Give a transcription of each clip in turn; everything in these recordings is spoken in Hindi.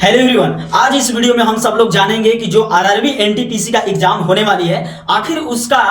हेलो एवरीवन, आज इस वीडियो में हम सब लोग जानेंगे कि जो आरआरबी एनटीपीसी का एग्जाम होने वाली है आखिर उसका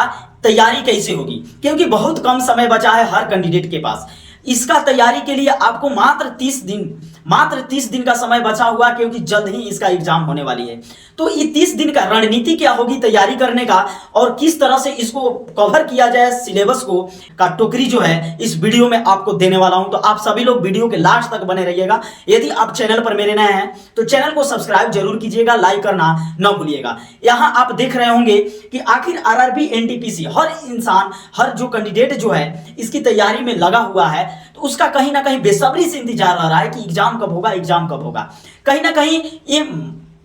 तैयारी कैसे होगी। क्योंकि बहुत कम समय बचा है हर कैंडिडेट के पास। इसका तैयारी के लिए आपको मात्र 30 दिन का समय बचा हुआ, क्योंकि जल्द ही इसका एग्जाम होने वाली है। तो ये 30 दिन का रणनीति क्या होगी तैयारी करने का, और किस तरह से इसको कवर किया जाए सिलेबस को का टोकरी जो है इस वीडियो में आपको देने वाला हूं। तो आप सभी लोग वीडियो के लास्ट तक बने रहिएगा। यदि आप चैनल पर मेरे नए हैं तो चैनल को सब्सक्राइब जरूर कीजिएगा, लाइक करना न भूलिएगा। यहां आप देख रहे होंगे कि आखिर आरआरबी एनटीपीसी हर इंसान, हर जो कैंडिडेट जो है इसकी तैयारी में लगा हुआ है, तो उसका कहीं ना कहीं बेसब्री से इंतजार रह रहा है कि एग्जाम कब होगा, एग्जाम कब होगा। कहीं ना कहीं ये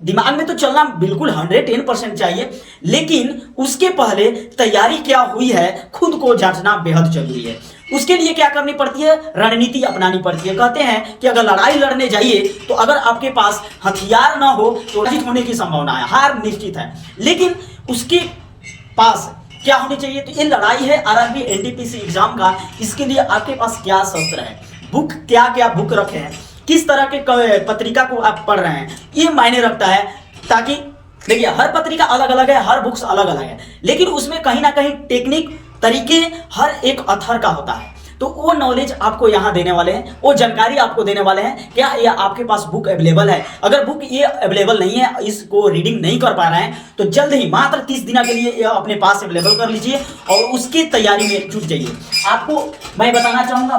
दिमाग में तो चलना बिल्कुल 110% चाहिए, लेकिन उसके पहले तैयारी क्या हुई है खुद को जांचना बेहद जरूरी है। उसके लिए क्या करनी पड़ती है, रणनीति अपनानी पड़ती है। कहते हैं कि अगर लड़ाई लड़ने जाइए तो अगर आपके पास हथियार ना हो तो जीत होने की संभावना है, हार निश्चित है। लेकिन उसके पास क्या होनी चाहिए, तो ये लड़ाई है आरआरबी एनटीपीसी एग्जाम का। इसके लिए आपके पास क्या शस्त्र है, बुक क्या क्या बुक रखे हैं, किस तरह के पत्रिका को आप पढ़ रहे हैं, ये मायने रखता है। ताकि देखिए हर पत्रिका अलग अलग है, हर बुक्स अलग अलग है, लेकिन उसमें कहीं ना कहीं टेक्निक तरीके हर एक अथर का होता है। तो वो नॉलेज आपको यहाँ देने वाले हैं, वो जानकारी आपको देने वाले हैं। क्या ये आपके पास बुक अवेलेबल है? अगर बुक ये अवेलेबल नहीं है, इसको रीडिंग नहीं कर पा रहे हैं, तो जल्द ही मात्र 30 दिन के लिए ये अपने पास अवेलेबल कर लीजिए और उसकी तैयारी में जुट जाइए। आपको मैं बताना चाहूंगा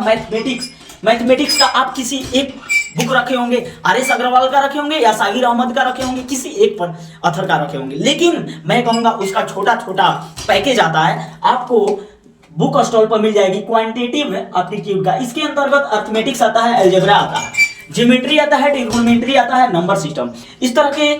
मैथमेटिक्स का आप किसी एक बुक रखे होंगे, आर.एस. अग्रवाल का रखे होंगे या साहिर अहमद का रखे होंगे, किसी एक पर अथर का रखे होंगे। लेकिन मैं कहूंगा उसका छोटा छोटा पैकेज आता है, आपको बुक स्टॉल पर मिल जाएगी क्वांटिटेटिव एप्टीट्यूड का। इसके अंतर्गत अर्थमेटिक्स आता है, अलजेब्रा आता है, ज्योमेट्री आता है, ट्रिग्नोमेट्री आता है, नंबर सिस्टम, इस तरह के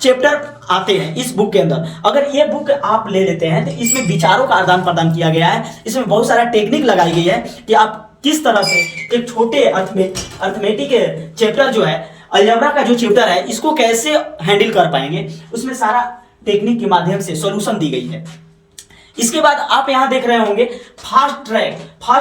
चैप्टर आते हैं इस बुक के अंदर। अगर ये बुक आप ले लेते हैं तो इसमें विचारों का आदान प्रदान किया गया है। इसमें बहुत सारा टेक्निक लगाई गई है कि आप किस तरह से एक छोटे अर्थमेटिक चैप्टर जो है, अलजेब्रा का जो चैप्टर है, इसको कैसे हैंडल कर पाएंगे, उसमें सारा टेक्निक के माध्यम से सॉल्यूशन दी गई है। इसके बाद आप यहां देख रहे होंगे फास्ट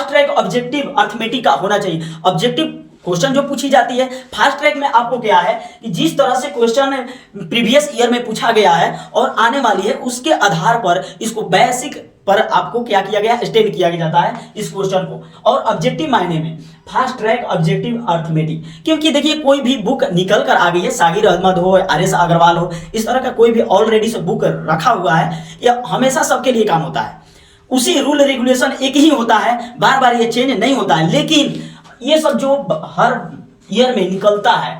ट्रैक ऑब्जेक्टिव अर्थमेटिक का होना चाहिए। ऑब्जेक्टिव क्वेश्चन जो पूछी जाती है फास्ट ट्रैक में, आपको क्या है कि जिस तरह से क्वेश्चन प्रीवियस ईयर में पूछा गया है और आने वाली है, उसके आधार पर इसको बेसिक पर आपको क्या किया गया, स्टैंड किया जाता है इस क्वेश्चन को। और ऑब्जेक्टिव मायने में फास्ट ट्रैक ऑब्जेक्टिव अर्थमेटिक, क्योंकि देखिए कोई भी बुक निकल कर आ गई है, साहिर अहमद हो, आर.एस. अग्रवाल हो, इस तरह का कोई भी ऑलरेडी से बुक रखा हुआ है, यह हमेशा सबके लिए काम होता है। उसी रूल रेगुलेशन एक ही होता है, बार बार ये चेंज नहीं होता है। लेकिन ये सब जो हर ईयर में निकलता है,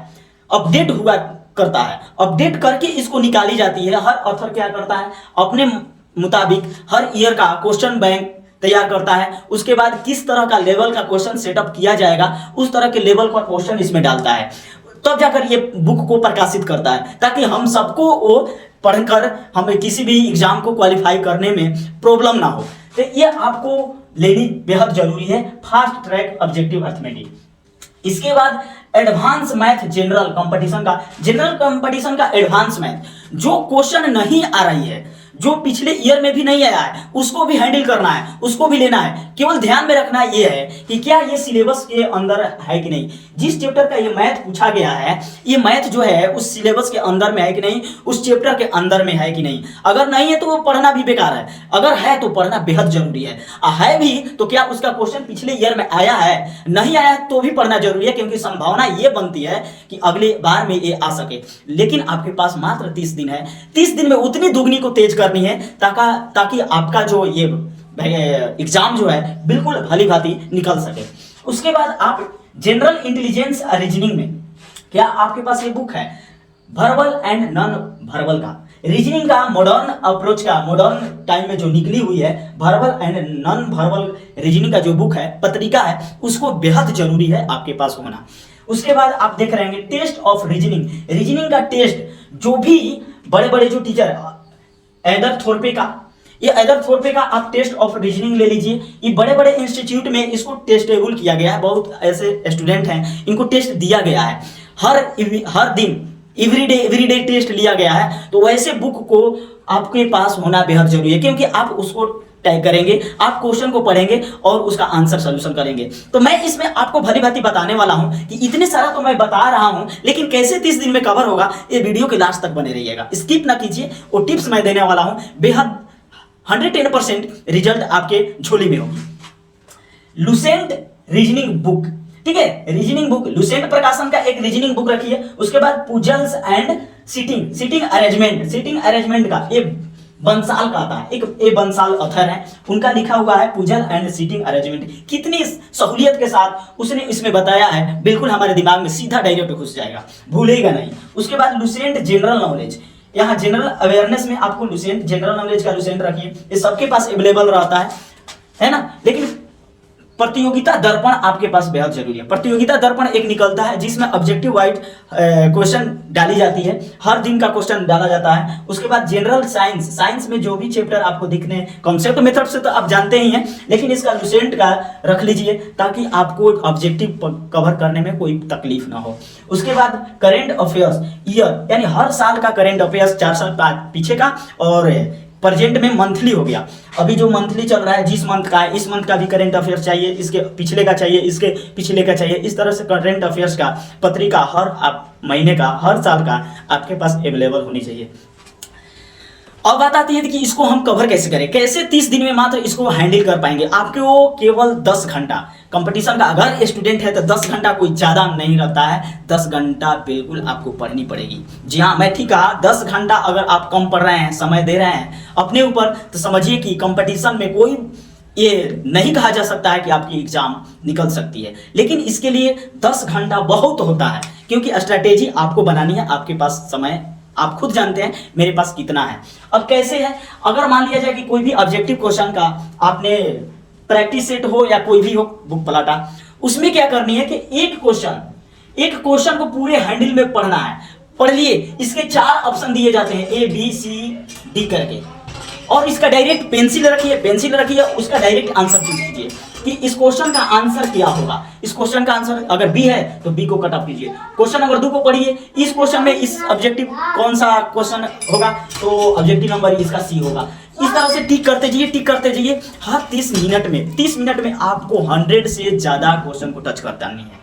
अपडेट हुआ करता है, अपडेट करके इसको निकाली जाती है। हर ऑथर क्या करता है, अपने मुताबिक हर ईयर का क्वेश्चन बैंक तैयार करता है। उसके बाद किस तरह का लेवल का क्वेश्चन सेटअप किया जाएगा, उस तरह के लेवल का क्वेश्चन इसमें डालता है, तब जाकर ये बुक को प्रकाशित करता है, ताकि हम सबको वो पढ़कर हमें किसी भी एग्जाम को क्वालिफाई करने में प्रॉब्लम ना हो। तो ये आपको लेनी बेहद जरूरी है, फास्ट ट्रैक ऑब्जेक्टिव अर्थमेटिक। इसके बाद एडवांस मैथ जनरल कंपटीशन का एडवांस मैथ, जो क्वेश्चन नहीं आ रही है, जो पिछले ईयर में भी नहीं आया है, उसको भी हैंडल करना है, उसको भी लेना है। केवल ध्यान में रखना ये है कि क्या ये सिलेबस के अंदर है कि नहीं। जिस चैप्टर का ये मैथ पूछा गया है, ये मैथ जो है उस सिलेबस के अंदर में है कि नहीं, उस चैप्टर के अंदर में है कि नहीं। अगर नहीं है तो वो पढ़ना भी बेकार है, अगर है तो पढ़ना बेहद जरूरी है भी तो क्या उसका क्वेश्चन पिछले ईयर में आया है, नहीं आया तो भी पढ़ना जरूरी है, क्योंकि संभावना ये बनती है कि अगले बार में ये आ सके। लेकिन आपके पास मात्र 30 दिन है, 30 दिन में उतनी दुगनी को तेज करनी है ताकि आपका जो ये एग्जाम जो है बिल्कुल भली भांति निकल सके। उसके बाद आप जनरल इंटेलिजेंस रीजनिंग में, क्या आपके पास ये बुक है वर्बल एंड नॉन वर्बल का, रीजनिंग का मॉडर्न अप्रोच का, मॉडर्न टाइम में जो निकली हुई है verbal and non verbal reasoning का जो बुक है, पत्रिका है, उसको बेहद जरूरी है आपके पास होना। उसके बाद आप देख रहे हैं टेस्ट ऑफ रीजनिंग का टेस्ट, जो भी बड़े बड़े जो टीचर एडर थोरपे का आप टेस्ट ऑफ रीजनिंग ले लीजिए। ये बड़े बड़े इंस्टीट्यूट में इसको टेस्टेबल किया गया है, बहुत ऐसे स्टूडेंट हैं इनको टेस्ट दिया गया है, हर दिन एवरीडे टेस्ट लिया गया है। तो वैसे बुक को आपके पास होना बेहद जरूरी है, क्योंकि आप उसको टैग करेंगे, आप क्वेश्चन को पढ़ेंगे और उसका आंसर सॉल्यूशन करेंगे। तो मैं इसमें आपको भली भांति बताने वाला हूं कि इतने सारा तो मैं बता रहा हूं, लेकिन कैसे 30 दिन में कवर होगा, ये वीडियो के लास्ट तक बने रहिएगा, स्किप ना कीजिए। वो टिप्स मैं देने वाला हूं, बेहद 110% रिजल्ट आपके झोली में होगी। लुसेंट रीजनिंग बुक, ठीक है, रीजनिंग बुक लुसेंट प्रकाशन का एक रीजनिंग बुक रखिए। उसके बाद पुजल्स एंड सीटिंग अरेंजमेंट का ये बंसाल का आता है, एक ए बंसाल ऑथर है, उनका लिखा हुआ है पुजल एंड सीटिंग अरेंजमेंट। कितनी सहूलियत के साथ उसने इसमें बताया है, बिल्कुल हमारे दिमाग में सीधा डायरेक्ट घुस जाएगा, भूलेगा नहीं। उसके बाद लुसेंट जनरल नॉलेज, यहाँ जनरल अवेयरनेस में आपको लुसेंट जनरल नॉलेज का लुसेंट रखिए, ये सबके पास अवेलेबल रहता है ना। लेकिन प्रतियोगिता दर्पण आपके पास बेहद जरूरी है। प्रतियोगिता दर्पण एक निकलता है जिसमें ऑब्जेक्टिव वाइज क्वेश्चन डाली जाती है, हर दिन का क्वेश्चन डाला जाता है। उसके बाद जनरल साइंस में जो भी चैप्टर आपको दिखने, कॉन्सेप्ट मेथड से तो आप जानते ही हैं, लेकिन इसका लुसेंट का रख लीजिए ताकि आपको ऑब्जेक्टिव कवर करने में कोई तकलीफ ना हो। उसके बाद करेंट अफेयर्स ईयर, यानी हर साल का करेंट अफेयर्स, 4 साल पीछे का, और प्रेजेंट में मंथली हो गया। अभी जो मंथली चल रहा है, जिस मंथ का है, इस मंथ का भी करंट अफेयर्स चाहिए, इसके पिछले का चाहिए, इसके पिछले का चाहिए। इस तरह से करंट अफेयर्स का पत्रिका हर महीने का, हर साल का आपके पास अवेलेबल होनी चाहिए। अब बात आती है कि इसको हम कवर कैसे करें, कैसे 30 दिन में मात्र इसको हैंडल कर पाएंगे। आपके वो केवल 10 घंटा कंपटीशन का अगर स्टूडेंट है तो 10 घंटा कोई ज़्यादा नहीं रहता है, 10 घंटा बिल्कुल आपको पढ़नी पड़ेगी। जी हाँ, मैं ठीक कहा, 10 घंटा अगर आप कम पढ़ रहे हैं, समय दे रहे हैं अपने ऊपर, तो समझिए कि कंपटीशन में कोई ये नहीं कहा जा सकता है कि आपकी एग्जाम निकल सकती है। लेकिन इसके लिए 10 घंटा बहुत होता है, क्योंकि स्ट्रैटेजी आपको बनानी है, आपके पास समय आप खुद जानते हैं मेरे पास कितना है। अब कैसे है, अगर मान लिया जाए कि कोई भी ऑब्जेक्टिव क्वेश्चन का आपने प्रैक्टिस सेट हो या कोई भी हो बुक पलाटा, उसमें क्या करनी है कि एक क्वेश्चन को पूरे हैंडल में पढ़ना है। पढ़ लिए, इसके 4 ऑप्शन दिए जाते हैं, ए बी सी डी करके, और इसका डायरेक्ट पेंसिल रखिए, उसका डायरेक्ट आंसर कीजिए कि इस क्वेश्चन का आंसर क्या होगा। इस क्वेश्चन का आंसर अगर बी है तो बी को कट ऑफ कीजिए। क्वेश्चन नंबर 2 को पढ़िए, इस क्वेश्चन में इस ऑब्जेक्टिव कौन सा क्वेश्चन होगा, तो ऑब्जेक्टिव नंबर इसका सी होगा। इस तरह से टिक करते जाइए हर 30 मिनट में आपको 100 से ज्यादा क्वेश्चन को टच करता नहीं है।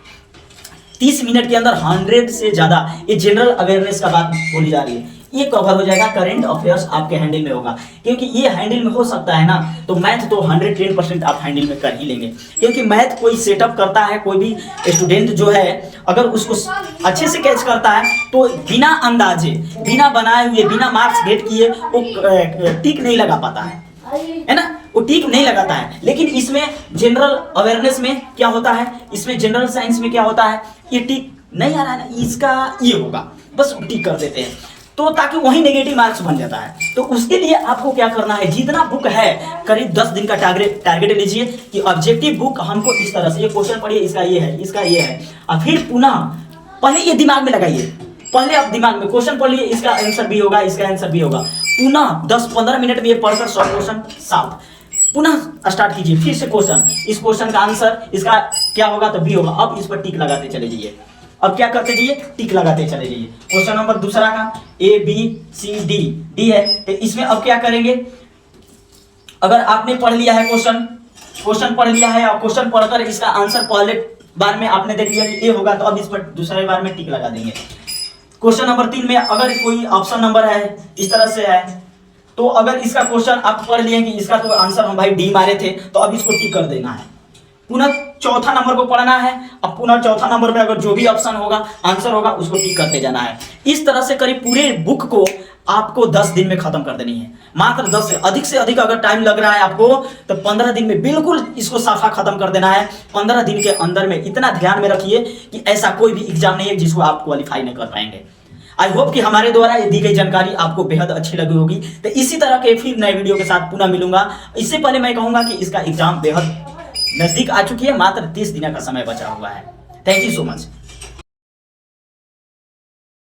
30 मिनट के अंदर 100 से ज्यादा, ये जनरल अवेयरनेस का बात बोली जा रही है, ये कवर हो जाएगा। करंट अफेयर्स आपके हैंडल में होगा, क्योंकि ये हैंडल में हो सकता है ना, तो मैथ तो 110% आप हैंडल में कर ही लेंगे। क्योंकि मैथ कोई सेटअप करता है, कोई भी स्टूडेंट जो है अगर उसको अच्छे से कैच करता है तो बिना अंदाजे, बिना बनाए हुए, बिना मार्क्स गेट किए वो टिक नहीं लगा पाता है ना, वो टिक नहीं लगाता है। लेकिन इसमें जनरल अवेयरनेस में क्या होता है, इसमें जनरल साइंस में क्या होता है, ये टिक नहीं आ रहा है ना, इसका ये होगा, बस टिक कर देते हैं, तो ताकि वही नेगेटिव मार्क्स बन जाता है। तो उसके लिए आपको क्या करना है, जितना बुक है करीब 10 दिन का टारगेट लीजिए कि ऑब्जेक्टिव बुक हमको इस तरह से, ये क्वेश्चन पढ़िए, इसका ये है, इसका ये है, और फिर पुनः पहले ये दिमाग में लगाइए, पहले आप दिमाग में क्वेश्चन पढ़ लिए, इसका आंसर भी होगा, इसका आंसर भी होगा, पुनः 10-15 मिनट में ये पढ़कर 100 क्वेश्चन साफ, पुनः स्टार्ट कीजिए फिर से क्वेश्चन, इस क्वेश्चन का आंसर इसका क्या होगा तो बी होगा। अब इस पर टिक लगाते चले जाइए, अब क्या करते जाइए, टिक लगाते चले जाइए। क्वेश्चन नंबर दूसरा का ए बी सी डी है, तो इसमें अब क्या करेंगे, अगर आपने पढ़ लिया है क्वेश्चन पढ़ लिया है और क्वेश्चन पढ़कर इसका आंसर पहले बार में आपने देख लिया कि ए होगा, तो अब इस पर दूसरे बार में टिक लगा देंगे। क्वेश्चन नंबर 3 में अगर कोई ऑप्शन नंबर है इस तरह से है, तो अगर इसका क्वेश्चन आप पढ़ लिए कि इसका तो आंसर हम भाई डी मारे थे, तो अब इसको टिक कर देना है। पुनः चौथा नंबर को पढ़ना है, अब पुनः चौथा नंबर में अगर जो भी ऑप्शन होगा, आंसर होगा, उसको टिक करते जाना है। इस तरह से करीब पूरे बुक को आपको 10 दिन में खत्म कर देनी है। मात्र 10 से अधिक अगर टाइम लग रहा है आपको, तो 15 दिन में बिल्कुल इसको साफा खत्म कर देना है। 15 दिन के अंदर में इतना ध्यान में रखिए कि ऐसा कोई भी एग्जाम नहीं है जिसको आप क्वालिफाई नहीं कर पाएंगे। आई होप कि हमारे द्वारा ये दी गई जानकारी आपको बेहद अच्छी लगी होगी। तो इसी तरह के फिर नए वीडियो के साथ पुनः मिलूंगा। इससे पहले मैं कहूंगा कि इसका एग्जाम बेहद नजदीक आ चुकी है, मात्र 30 दिन का समय बचा हुआ है। Thank you so much.